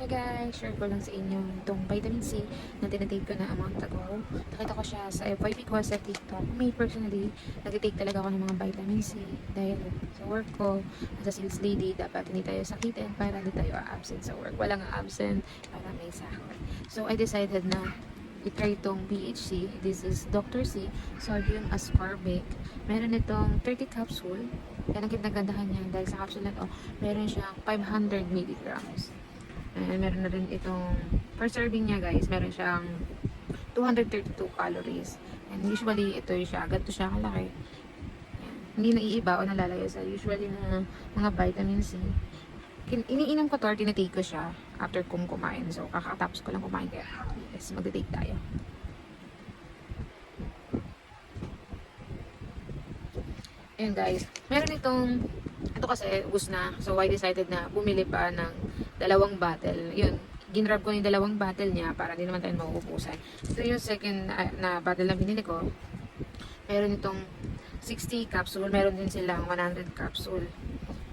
Hi guys, share ko lang sa inyo itong vitamin C na tinatake ko na a month ago. Nakita ko siya sa FYP ko sa TikTok. Me personally, nagtitake talaga ako ng mga vitamin C dahil sa work ko, as a sales lady, dapat hindi tayo sakitin para hindi tayo absent sa work. Walang absent para may sahod. So I decided na i-try itong BHC. This is Dr. C Sodium Ascorbic. Meron itong 30 capsule. Yan ang kinagandahan niya dahil sa capsule na to, meron siyang 500 milligrams. And meron na rin itong, per serving niya guys, meron siyang 232 calories. And usually, ito siya, ganito siya kalaki. Ayan. Hindi naiiba o nalalayo sa usually mga vitamin C. Iniinom ko to or tinatake ko siya after kong kumain. So, kakatapos ko lang kumain kaya yes, magte-take tayo. Ayan guys, meron ito kasi ubus na. So I decided na bumili pa ng dalawang bottle. Yun, ginrab ko yung dalawang bottle niya para di naman tayo mauubusan. Ito yung second na bottle na binili ko. Meron itong 60 capsule, meron din silang 100 capsule.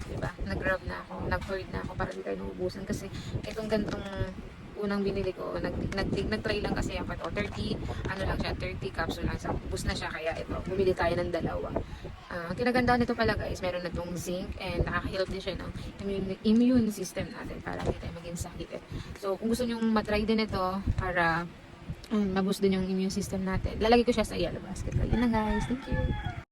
Diba? Nag-grab na ako, nag-hoard na ako para di tayo mauubusan kasi itong gantong unang binili ko, nag-try lang kasi ako ito, 30, ano lang siya, 30 capsule lang, so ubus na siya, kaya ito, bumili tayo ng dalawa. Kinagandaan nito pala guys, meron na itong zinc and nakaka-help din siya ng immune system natin para hindi tayo maging sakit. So kung gusto nyo matry din ito para maboost din yung immune system natin, lalagay ko siya sa yellow basket. Yun na guys, thank you!